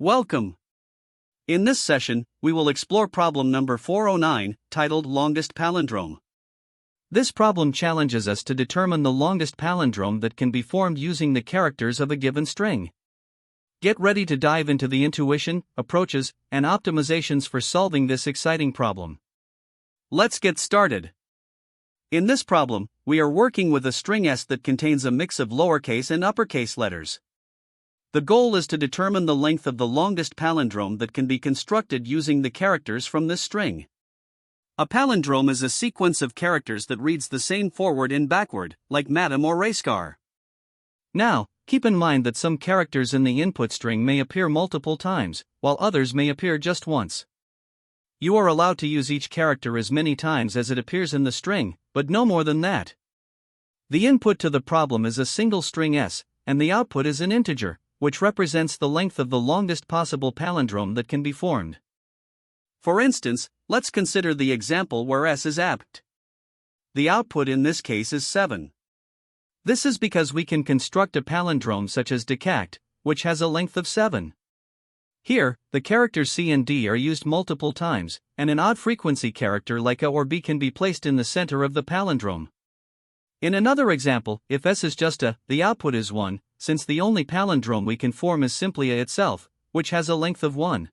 Welcome. In this session, we will explore problem number 409, titled Longest Palindrome. This problem challenges us to determine the longest palindrome that can be formed using the characters of a given string. Get ready to dive into the intuition, approaches, and optimizations for solving this exciting problem. Let's get started. In this problem, we are working with a string S that contains a mix of lowercase and uppercase letters. The goal is to determine the length of the longest palindrome that can be constructed using the characters from this string. A palindrome is a sequence of characters that reads the same forward and backward, like madam or racecar. Now, keep in mind that some characters in the input string may appear multiple times, while others may appear just once. You are allowed to use each character as many times as it appears in the string, but no more than that. The input to the problem is a single string S, and the output is an integer, which represents the length of the longest possible palindrome that can be formed. For instance, let's consider the example where S is apt. The output in this case is 7. This is because we can construct a palindrome such as decact, which has a length of 7. Here, the characters C and D are used multiple times, and an odd frequency character like A or B can be placed in the center of the palindrome. In another example, if S is just A, the output is 1, since the only palindrome we can form is simply A itself, which has a length of 1.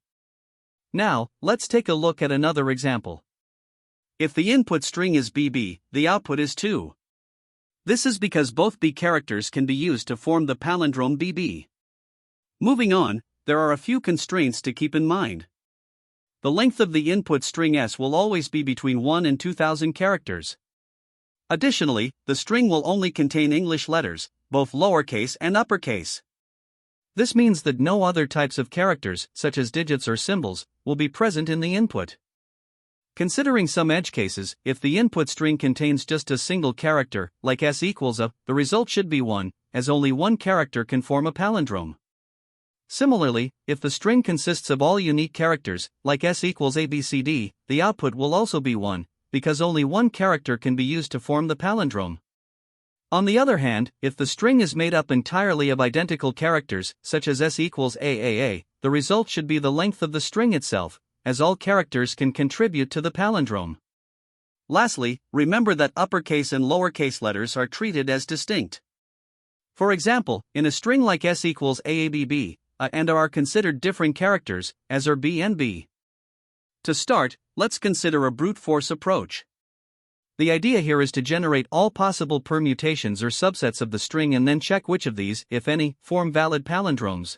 Now, let's take a look at another example. If the input string is BB, the output is 2. This is because both B characters can be used to form the palindrome BB. Moving on, there are a few constraints to keep in mind. The length of the input string S will always be between 1 and 2000 characters. Additionally, the string will only contain English letters, both lowercase and uppercase. This means that no other types of characters, such as digits or symbols, will be present in the input. Considering some edge cases, if the input string contains just a single character, like S equals A, the result should be 1, as only one character can form a palindrome. Similarly, if the string consists of all unique characters, like S equals ABCD, the output will also be 1, because only one character can be used to form the palindrome. On the other hand, if the string is made up entirely of identical characters, such as S equals AAA, the result should be the length of the string itself, as all characters can contribute to the palindrome. Lastly, remember that uppercase and lowercase letters are treated as distinct. For example, in a string like S equals AABB, A and A are considered different characters, as are B and B. To start, let's consider a brute force approach. The idea here is to generate all possible permutations or subsets of the string and then check which of these, if any, form valid palindromes.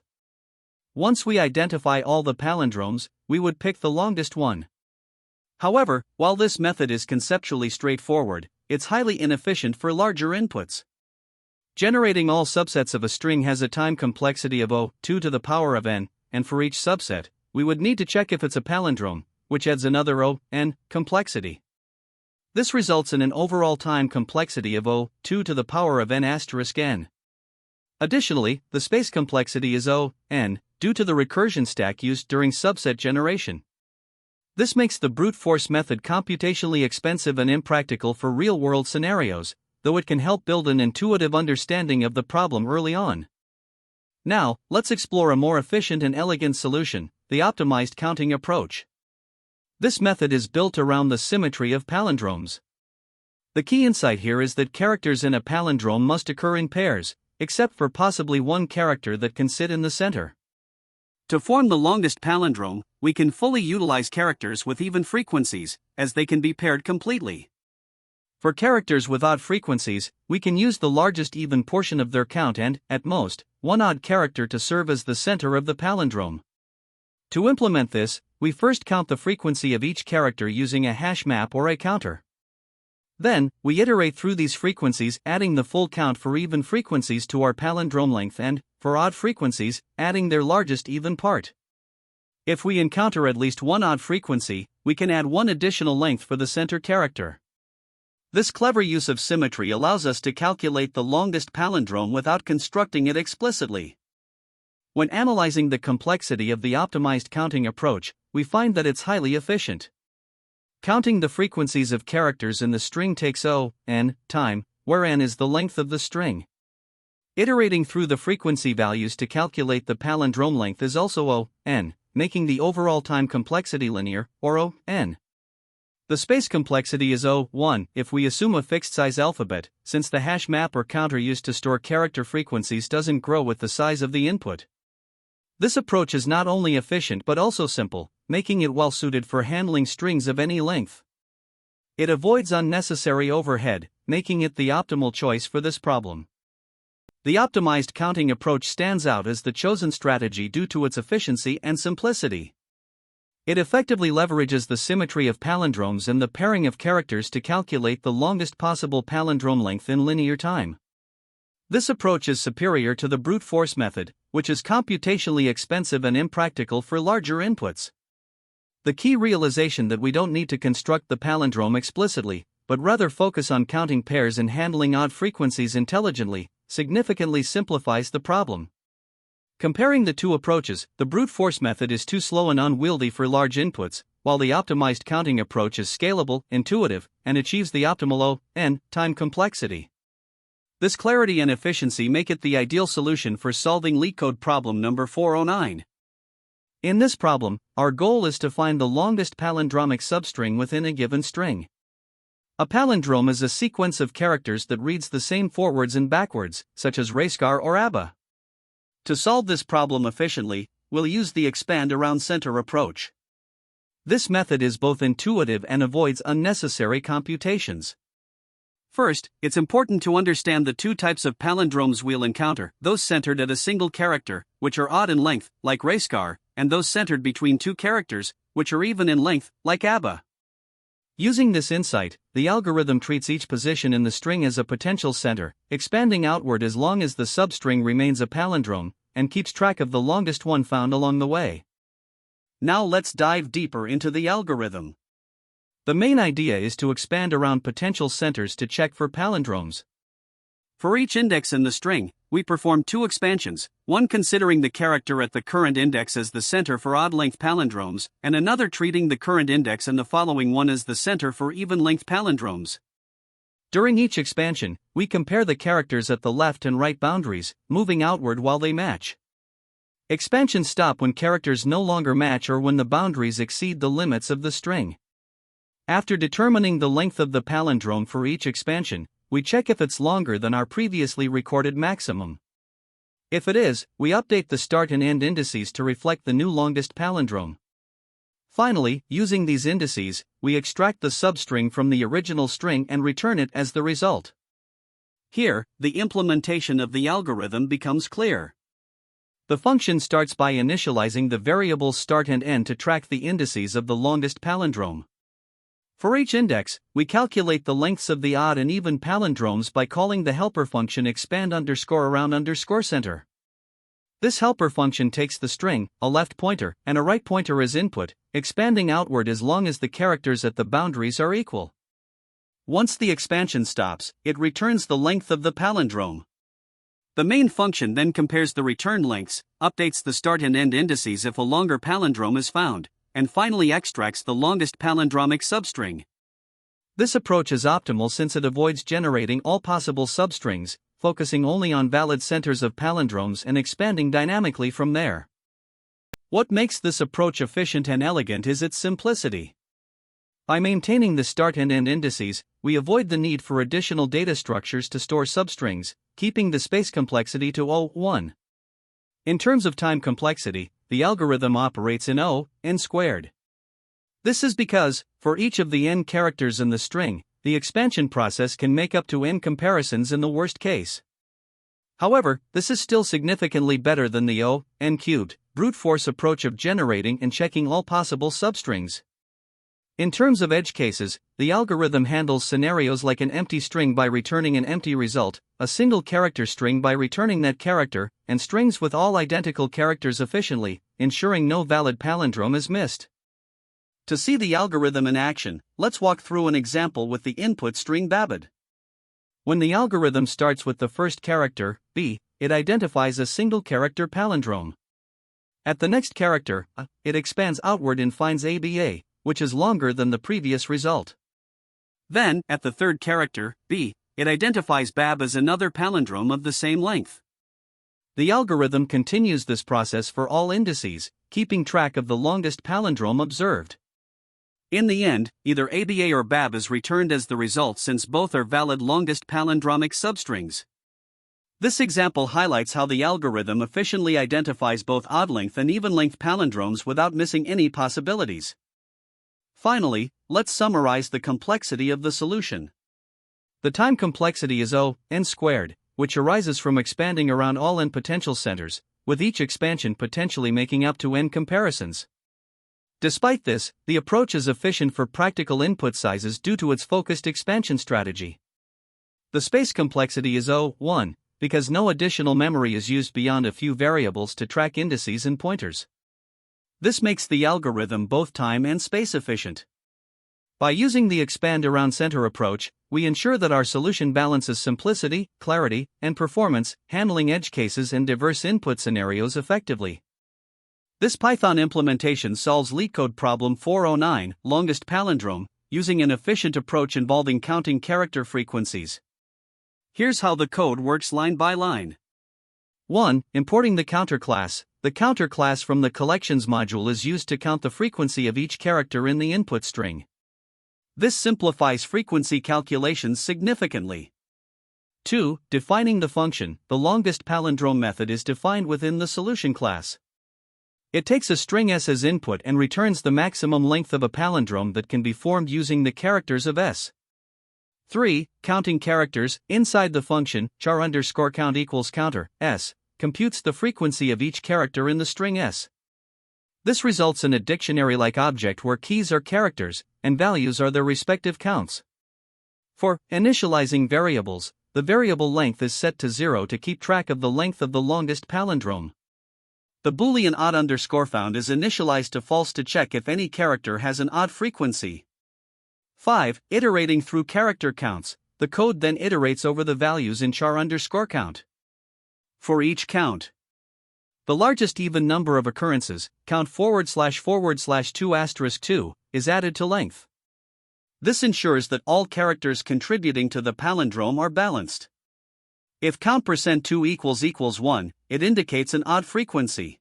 Once we identify all the palindromes, we would pick the longest one. However, while this method is conceptually straightforward, it's highly inefficient for larger inputs. Generating all subsets of a string has a time complexity of O(2 to the power of n), and for each subset, we would need to check if it's a palindrome, which adds another O(n) complexity. This results in an overall time complexity of O(2 to the power of n*n). Additionally, the space complexity is O(n), due to the recursion stack used during subset generation. This makes the brute force method computationally expensive and impractical for real-world scenarios, though it can help build an intuitive understanding of the problem early on. Now, let's explore a more efficient and elegant solution, the optimized counting approach. This method is built around the symmetry of palindromes. The key insight here is that characters in a palindrome must occur in pairs, except for possibly one character that can sit in the center. To form the longest palindrome, we can fully utilize characters with even frequencies, as they can be paired completely. For characters with odd frequencies, we can use the largest even portion of their count and, at most, one odd character to serve as the center of the palindrome. To implement this, we first count the frequency of each character using a hash map or a counter. Then, we iterate through these frequencies, adding the full count for even frequencies to our palindrome length and, for odd frequencies, adding their largest even part. If we encounter at least one odd frequency, we can add one additional length for the center character. This clever use of symmetry allows us to calculate the longest palindrome without constructing it explicitly. When analyzing the complexity of the optimized counting approach, we find that it's highly efficient. Counting the frequencies of characters in the string takes O(n) time, where n is the length of the string. Iterating through the frequency values to calculate the palindrome length is also O(n), making the overall time complexity linear, or O(n). The space complexity is O(1) if we assume a fixed-size alphabet, since the hash map or counter used to store character frequencies doesn't grow with the size of the input. This approach is not only efficient but also simple, making it well-suited for handling strings of any length. It avoids unnecessary overhead, making it the optimal choice for this problem. The optimized counting approach stands out as the chosen strategy due to its efficiency and simplicity. It effectively leverages the symmetry of palindromes and the pairing of characters to calculate the longest possible palindrome length in linear time. This approach is superior to the brute force method, which is computationally expensive and impractical for larger inputs. The key realization that we don't need to construct the palindrome explicitly, but rather focus on counting pairs and handling odd frequencies intelligently, significantly simplifies the problem. Comparing the two approaches, the brute force method is too slow and unwieldy for large inputs, while the optimized counting approach is scalable, intuitive, and achieves the optimal O(n) time complexity. This clarity and efficiency make it the ideal solution for solving LeetCode problem number 409. In this problem, our goal is to find the longest palindromic substring within a given string. A palindrome is a sequence of characters that reads the same forwards and backwards, such as Recursion or ABBA. To solve this problem efficiently, we'll use the expand around center approach. This method is both intuitive and avoids unnecessary computations. First, it's important to understand the two types of palindromes we'll encounter: those centered at a single character, which are odd in length, like Recursion, and those centered between two characters, which are even in length, like ABBA. Using this insight, the algorithm treats each position in the string as a potential center, expanding outward as long as the substring remains a palindrome, and keeps track of the longest one found along the way. Now let's dive deeper into the algorithm. The main idea is to expand around potential centers to check for palindromes. For each index in the string, we perform two expansions, one considering the character at the current index as the center for odd-length palindromes, and another treating the current index and the following one as the center for even-length palindromes. During each expansion, we compare the characters at the left and right boundaries, moving outward while they match. Expansions stop when characters no longer match or when the boundaries exceed the limits of the string. After determining the length of the palindrome for each expansion, we check if it's longer than our previously recorded maximum. If it is, we update the start and end indices to reflect the new longest palindrome. Finally, using these indices, we extract the substring from the original string and return it as the result. Here, the implementation of the algorithm becomes clear. The function starts by initializing the variables start and end to track the indices of the longest palindrome. For each index, we calculate the lengths of the odd and even palindromes by calling the helper function expand_around_center. This helper function takes the string, a left pointer, and a right pointer as input, expanding outward as long as the characters at the boundaries are equal. Once the expansion stops, it returns the length of the palindrome. The main function then compares the return lengths, updates the start and end indices if a longer palindrome is found, and finally extracts the longest palindromic substring. This approach is optimal since it avoids generating all possible substrings, focusing only on valid centers of palindromes and expanding dynamically from there. What makes this approach efficient and elegant is its simplicity. By maintaining the start and end indices, we avoid the need for additional data structures to store substrings, keeping the space complexity to O(1). In terms of time complexity, the algorithm operates in O(n squared). This is because, for each of the n characters in the string, the expansion process can make up to n comparisons in the worst case. However, this is still significantly better than the O(n cubed) brute force approach of generating and checking all possible substrings. In terms of edge cases, the algorithm handles scenarios like an empty string by returning an empty result, a single character string by returning that character, and strings with all identical characters efficiently, ensuring no valid palindrome is missed. To see the algorithm in action, let's walk through an example with the input string babid. When the algorithm starts with the first character, b, it identifies a single character palindrome. At the next character, a, it expands outward and finds aba, which is longer than the previous result. Then, at the third character, b, it identifies bab as another palindrome of the same length. The algorithm continues this process for all indices, keeping track of the longest palindrome observed. In the end, either ABA or BAB is returned as the result since both are valid longest palindromic substrings. This example highlights how the algorithm efficiently identifies both odd-length and even-length palindromes without missing any possibilities. Finally, let's summarize the complexity of the solution. The time complexity is O(n squared), which arises from expanding around all n potential centers, with each expansion potentially making up to n comparisons. Despite this, the approach is efficient for practical input sizes due to its focused expansion strategy. The space complexity is O(1), because no additional memory is used beyond a few variables to track indices and pointers. This makes the algorithm both time and space efficient. By using the expand around center approach, we ensure that our solution balances simplicity, clarity, and performance, handling edge cases and diverse input scenarios effectively. This Python implementation solves LeetCode problem 409, longest palindrome, using an efficient approach involving counting character frequencies. Here's how the code works line by line. 1. Importing the counter class. The counter class from the collections module is used to count the frequency of each character in the input string. This simplifies frequency calculations significantly. 2. Defining the function. The longest palindrome method is defined within the solution class. It takes a string s as input and returns the maximum length of a palindrome that can be formed using the characters of s. 3. Counting characters. Inside the function, char_count equals counter, s, computes the frequency of each character in the string s. This results in a dictionary-like object where keys are characters, and values are their respective counts. For initializing variables, the variable length is set to 0 to keep track of the length of the longest palindrome. The Boolean odd_found is initialized to false to check if any character has an odd frequency. 5. Iterating through character counts. The code then iterates over the values in char_count. For each count, the largest even number of occurrences, count //2*2, is added to length. This ensures that all characters contributing to the palindrome are balanced. If count %2 equals 1, it indicates an odd frequency.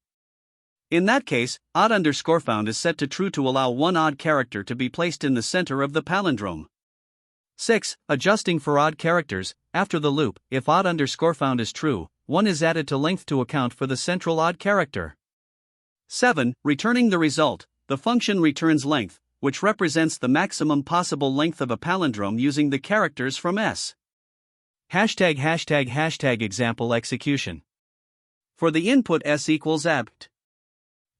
In that case, odd_found is set to true to allow one odd character to be placed in the center of the palindrome. 6. Adjusting for odd characters. After the loop, if odd_found is true, 1 is added to length to account for the central odd character. 7. Returning the result. The function returns length, which represents the maximum possible length of a palindrome using the characters from s. ### example execution. For the input s equals apt.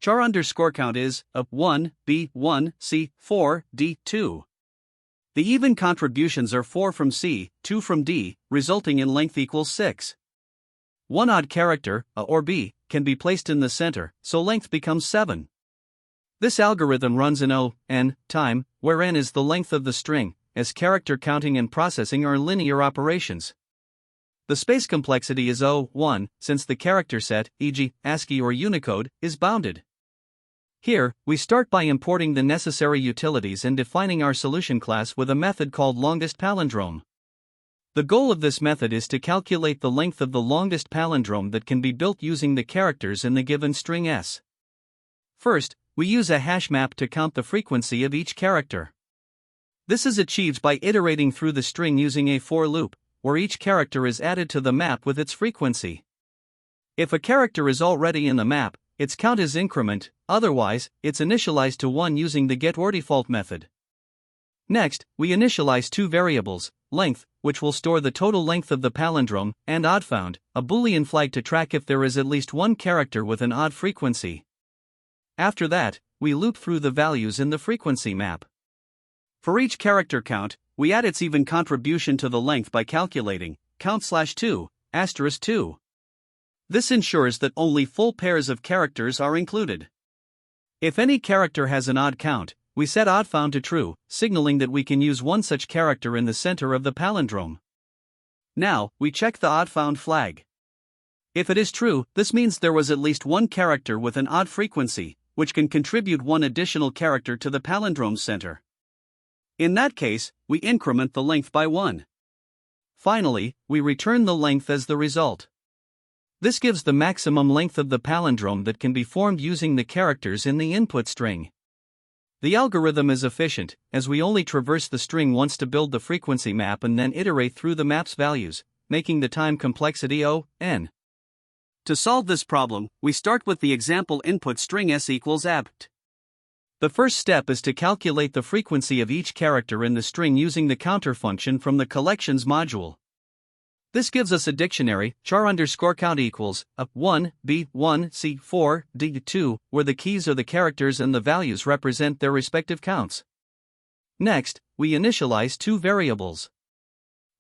Char_count is a1, b1, c4, d2. The even contributions are 4 from c, 2 from d, resulting in length equals 6. One odd character, a or b, can be placed in the center, so length becomes 7. This algorithm runs in O(n) time, where n is the length of the string, as character counting and processing are linear operations. The space complexity is O(1), since the character set, e.g., ASCII or Unicode, is bounded. Here, we start by importing the necessary utilities and defining our solution class with a method called longest palindrome. The goal of this method is to calculate the length of the longest palindrome that can be built using the characters in the given string s. First, we use a hash map to count the frequency of each character. This is achieved by iterating through the string using a for loop, where each character is added to the map with its frequency. If a character is already in the map, its count is increment, otherwise, it's initialized to 1 using the getOrDefault method. Next, we initialize two variables, length, which will store the total length of the palindrome, and oddFound, a Boolean flag to track if there is at least one character with an odd frequency. After that, we loop through the values in the frequency map. For each character count, we add its even contribution to the length by calculating count/2, *2. This ensures that only full pairs of characters are included. If any character has an odd count, we set oddFound to true, signaling that we can use one such character in the center of the palindrome. Now, we check the oddFound flag. If it is true, this means there was at least one character with an odd frequency, which can contribute one additional character to the palindrome center. In that case, we increment the length by 1. Finally, we return the length as the result. This gives the maximum length of the palindrome that can be formed using the characters in the input string. The algorithm is efficient, as we only traverse the string once to build the frequency map and then iterate through the map's values, making the time complexity O(n). To solve this problem, we start with the example input string s equals apt. The first step is to calculate the frequency of each character in the string using the counter function from the collections module. This gives us a dictionary, char_count equals a1, b1, c4, d2, where the keys are the characters and the values represent their respective counts. Next, we initialize two variables.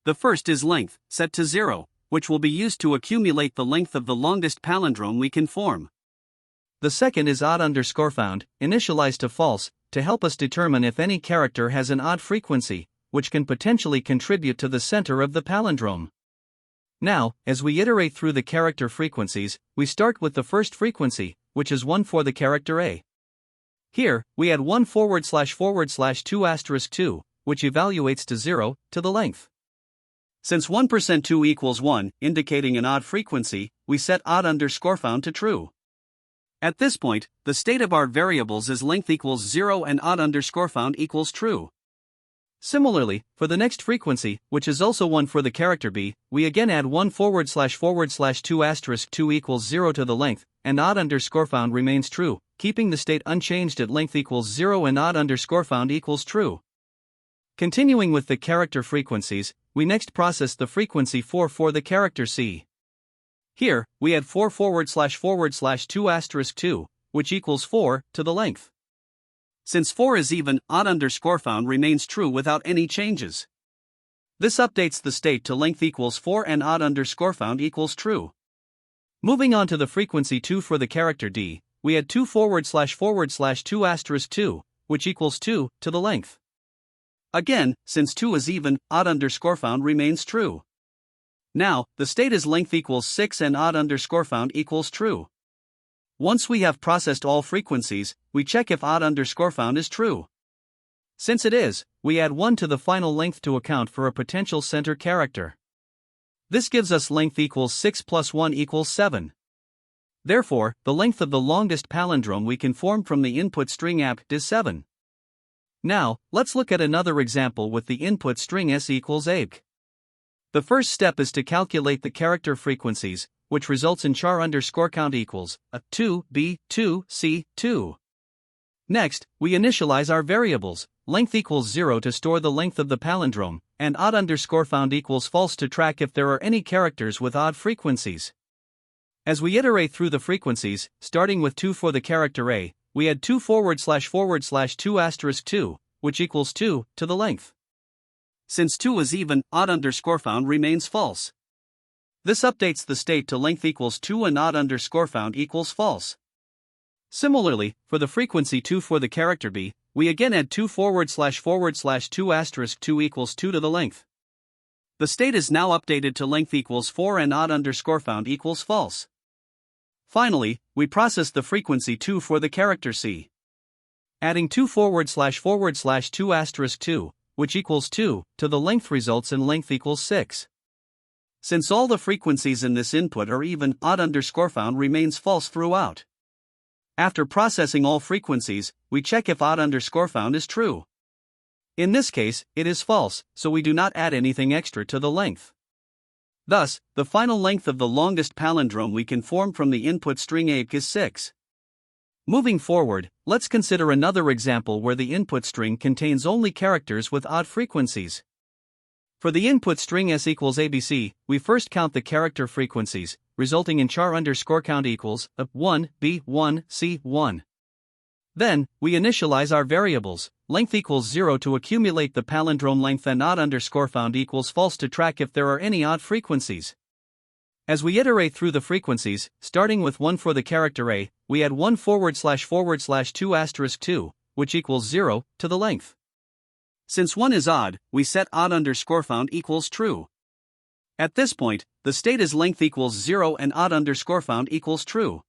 The first is length, set to 0, which will be used to accumulate the length of the longest palindrome we can form. The second is odd_found, initialized to false, to help us determine if any character has an odd frequency, which can potentially contribute to the center of the palindrome. Now, as we iterate through the character frequencies, we start with the first frequency, which is 1 for the character A. Here, we add 1/2*2*2, which evaluates to 0, to the length. Since 1% 2 equals 1, indicating an odd frequency, we set odd_found to true. At this point, the state of our variables is length equals 0 and odd_found equals true. Similarly, for the next frequency, which is also 1 for the character B, we again add 1/2*2*2 equals 0 to the length, and odd_found remains true, keeping the state unchanged at length equals 0 and odd_found equals true. Continuing with the character frequencies, we next process the frequency 4 for the character C. Here, we add 4/2*2, which equals 4, to the length. Since 4 is even, odd_found remains true without any changes. This updates the state to length equals 4 and odd_found equals true. Moving on to the frequency 2 for the character D, we add 2/2*2*, which equals 2, to the length. Again, since 2 is even, odd_found remains true. Now, the state is length equals 6 and odd_found equals true. Once we have processed all frequencies, we check if odd_found is true. Since it is, we add 1 to the final length to account for a potential center character. This gives us length equals 6 plus 1 equals 7. Therefore, the length of the longest palindrome we can form from the input string apt is 7. Now, let's look at another example with the input string s equals apt. The first step is to calculate the character frequencies, which results in char_count equals a2, b2, c2. Next, we initialize our variables, length equals 0 to store the length of the palindrome, and odd_found equals false to track if there are any characters with odd frequencies. As we iterate through the frequencies, starting with 2 for the character A, we add 2/2*2*2, which equals 2, to the length. Since 2 is even, odd_found remains false. This updates the state to length equals 2 and odd_found equals false. Similarly, for the frequency 2 for the character B, we again add 2/2*2*2 equals 2 to the length. The state is now updated to length equals 4 and odd_found equals false. Finally, we process the frequency 2 for the character C. Adding 2/2*2*2, which equals 2, to the length results in length equals 6. Since all the frequencies in this input are even, odd_found remains false throughout. After processing all frequencies, we check if odd_found is true. In this case, it is false, so we do not add anything extra to the length. Thus, the final length of the longest palindrome we can form from the input string apt is 6. Moving forward, let's consider another example where the input string contains only characters with odd frequencies. For the input string s equals abc, we first count the character frequencies, resulting in char_count equals a1, b1, c1. Then, we initialize our variables, length equals 0 to accumulate the palindrome length and odd_found equals false to track if there are any odd frequencies. As we iterate through the frequencies, starting with 1 for the character A, we add 1/2*2*2, which equals 0, to the length. Since 1 is odd, we set odd_found equals true. At this point, the state is length equals 0 and odd_found equals true.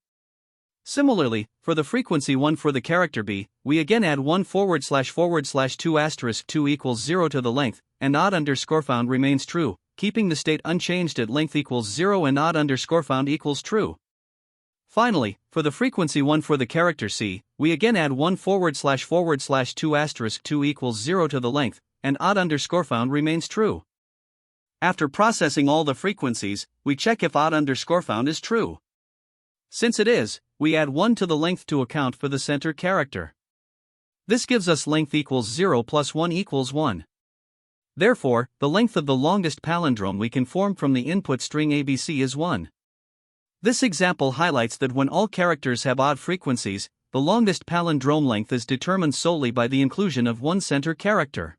Similarly, for the frequency 1 for the character B, we again add 1/2*2 equals 0 to the length, and odd_found remains true, keeping the state unchanged at length equals 0 and odd_found equals true. Finally, for the frequency 1 for the character C, we again add 1//2*2 equals 0 to the length, and odd_found remains true. After processing all the frequencies, we check if odd_found is true. Since it is, we add 1 to the length to account for the center character. This gives us length equals 0 plus 1 equals 1. Therefore, the length of the longest palindrome we can form from the input string ABC is 1. This example highlights that when all characters have odd frequencies, the longest palindrome length is determined solely by the inclusion of one center character.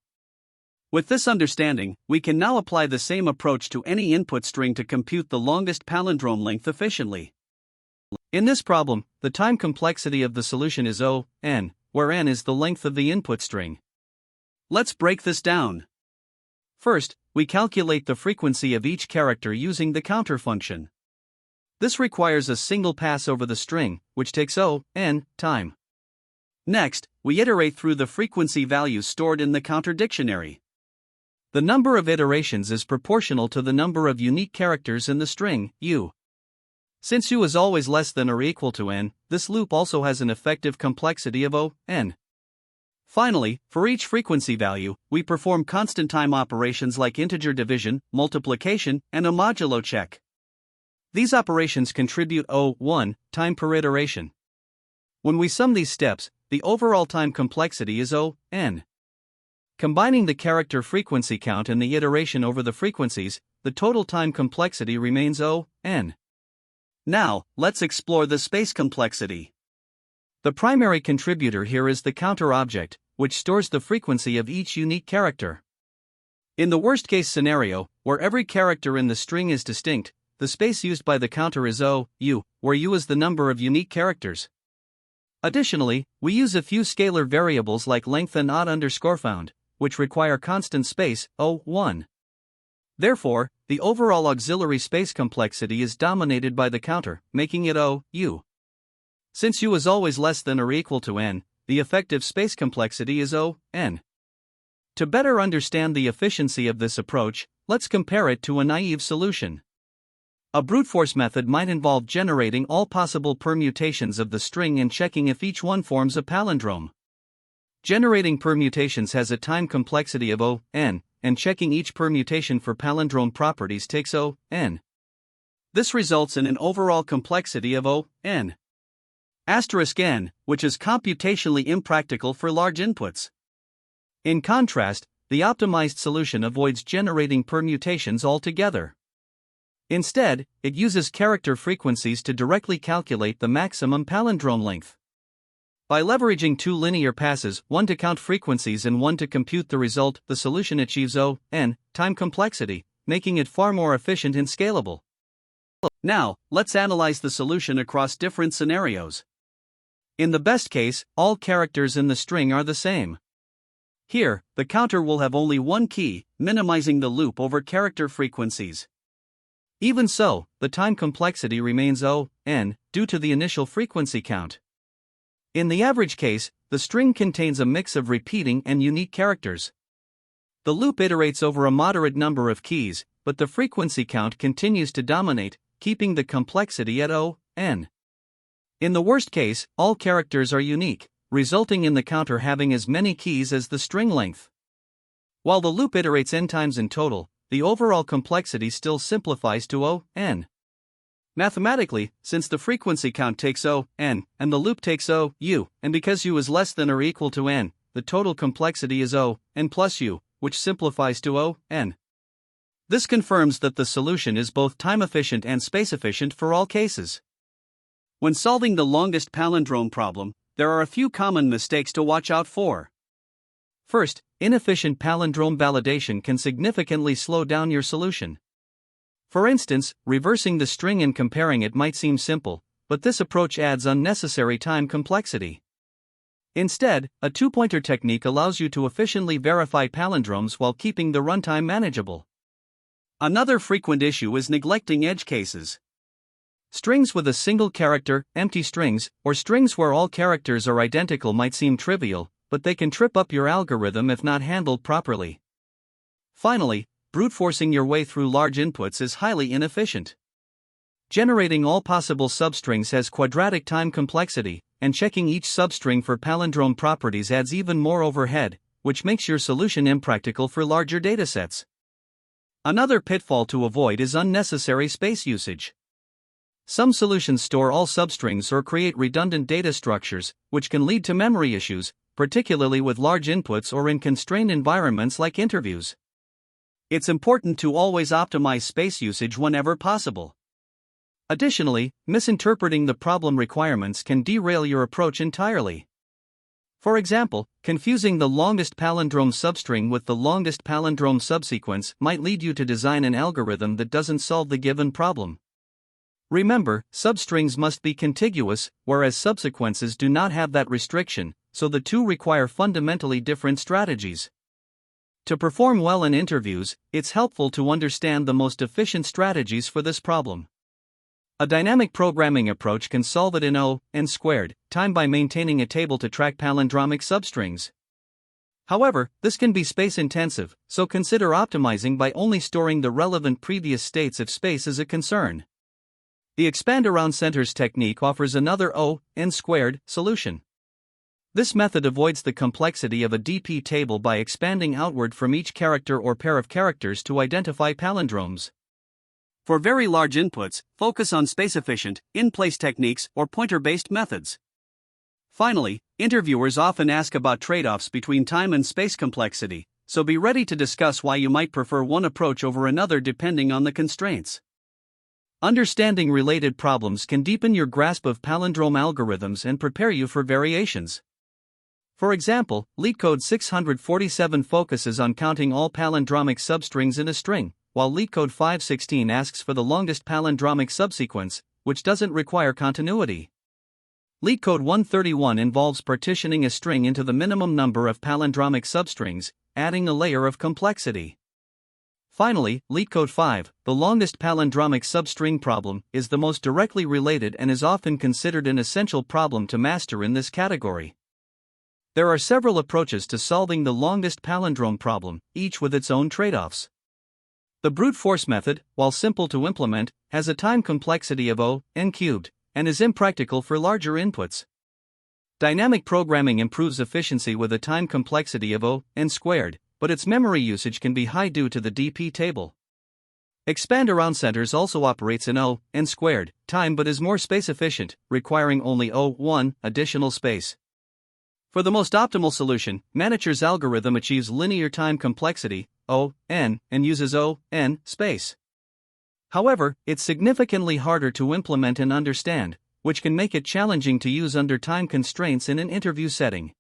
With this understanding, we can now apply the same approach to any input string to compute the longest palindrome length efficiently. In this problem, the time complexity of the solution is O(n), where n is the length of the input string. Let's break this down. First, we calculate the frequency of each character using the counter function. This requires a single pass over the string, which takes O(n) time. Next, we iterate through the frequency values stored in the counter dictionary. The number of iterations is proportional to the number of unique characters in the string, U. Since U is always less than or equal to n, this loop also has an effective complexity of O(n). Finally, for each frequency value, we perform constant time operations like integer division, multiplication, and a modulo check. These operations contribute O(1) time per iteration. When we sum these steps, the overall time complexity is O(n). Combining the character frequency count and the iteration over the frequencies, the total time complexity remains O(n). Now, let's explore the space complexity. The primary contributor here is the counter object, which stores the frequency of each unique character. In the worst-case scenario, where every character in the string is distinct, the space used by the counter is U, where U is the number of unique characters. Additionally, we use a few scalar variables like length and odd_found, which require constant space, O(1). Therefore, the overall auxiliary space complexity is dominated by the counter, making it U. Since U is always less than or equal to n, the effective space complexity is O(n). To better understand the efficiency of this approach, let's compare it to a naive solution. A brute force method might involve generating all possible permutations of the string and checking if each one forms a palindrome. Generating permutations has a time complexity of O(n), and checking each permutation for palindrome properties takes O(n). This results in an overall complexity of O(n), which is computationally impractical for large inputs. In contrast, the optimized solution avoids generating permutations altogether. Instead, it uses character frequencies to directly calculate the maximum palindrome length. By leveraging two linear passes, one to count frequencies and one to compute the result, the solution achieves O(n) time complexity, making it far more efficient and scalable. Now, let's analyze the solution across different scenarios. In the best case, all characters in the string are the same. Here, the counter will have only one key, minimizing the loop over character frequencies. Even so, the time complexity remains O(n) due to the initial frequency count. In the average case, the string contains a mix of repeating and unique characters. The loop iterates over a moderate number of keys, but the frequency count continues to dominate, keeping the complexity at O(n). In the worst case, all characters are unique, resulting in the counter having as many keys as the string length. While the loop iterates n times in total, the overall complexity still simplifies to O(n). Mathematically, since the frequency count takes O(n), and the loop takes U, and because U is less than or equal to n, the total complexity is O(n) plus U, which simplifies to O(n). This confirms that the solution is both time-efficient and space-efficient for all cases. When solving the longest palindrome problem, there are a few common mistakes to watch out for. First, inefficient palindrome validation can significantly slow down your solution. For instance, reversing the string and comparing it might seem simple, but this approach adds unnecessary time complexity. Instead, a two-pointer technique allows you to efficiently verify palindromes while keeping the runtime manageable. Another frequent issue is neglecting edge cases. Strings with a single character, empty strings, or strings where all characters are identical might seem trivial, but they can trip up your algorithm if not handled properly. Finally, brute forcing your way through large inputs is highly inefficient. Generating all possible substrings has quadratic time complexity, and checking each substring for palindrome properties adds even more overhead, which makes your solution impractical for larger datasets. Another pitfall to avoid is unnecessary space usage. Some solutions store all substrings or create redundant data structures, which can lead to memory issues, particularly with large inputs or in constrained environments like interviews. It's important to always optimize space usage whenever possible. Additionally, misinterpreting the problem requirements can derail your approach entirely. For example, confusing the longest palindrome substring with the longest palindrome subsequence might lead you to design an algorithm that doesn't solve the given problem. Remember, substrings must be contiguous, whereas subsequences do not have that restriction, so the two require fundamentally different strategies. To perform well in interviews, it's helpful to understand the most efficient strategies for this problem. A dynamic programming approach can solve it in n² time by maintaining a table to track palindromic substrings. However, this can be space-intensive, so consider optimizing by only storing the relevant previous states if space is a concern. The expand around centers technique offers another n² solution. This method avoids the complexity of a DP table by expanding outward from each character or pair of characters to identify palindromes. For very large inputs, focus on space-efficient, in-place techniques or pointer-based methods. Finally, interviewers often ask about trade-offs between time and space complexity, so be ready to discuss why you might prefer one approach over another depending on the constraints. Understanding related problems can deepen your grasp of palindrome algorithms and prepare you for variations. For example, LeetCode 647 focuses on counting all palindromic substrings in a string, while LeetCode 516 asks for the longest palindromic subsequence, which doesn't require continuity. LeetCode 131 involves partitioning a string into the minimum number of palindromic substrings, adding a layer of complexity. Finally, LeetCode 5, the longest palindromic substring problem, is the most directly related and is often considered an essential problem to master in this category. There are several approaches to solving the longest palindrome problem, each with its own trade-offs. The brute force method, while simple to implement, has a time complexity of n³ and is impractical for larger inputs. Dynamic programming improves efficiency with a time complexity of n², but its memory usage can be high due to the DP table. Expand around centers also operates in n² time but is more space efficient, requiring only 1 additional space. For the most optimal solution, Manicher's algorithm achieves linear time complexity, n, and uses n space. However, it's significantly harder to implement and understand, which can make it challenging to use under time constraints in an interview setting.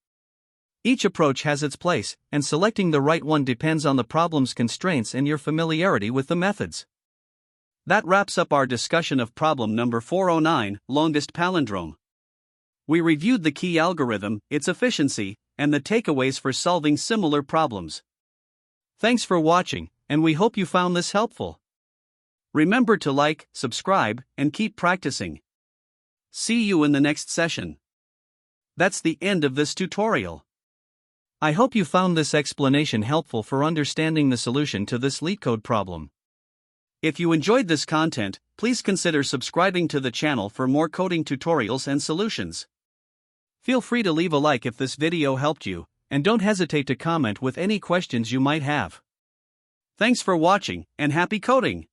Each approach has its place, and selecting the right one depends on the problem's constraints and your familiarity with the methods. That wraps up our discussion of problem number 409, longest palindrome. We reviewed the key algorithm, its efficiency, and the takeaways for solving similar problems. Thanks for watching, and we hope you found this helpful. Remember to like, subscribe, and keep practicing. See you in the next session. That's the end of this tutorial. I hope you found this explanation helpful for understanding the solution to this LeetCode problem. If you enjoyed this content, please consider subscribing to the channel for more coding tutorials and solutions. Feel free to leave a like if this video helped you, and don't hesitate to comment with any questions you might have. Thanks for watching, and happy coding!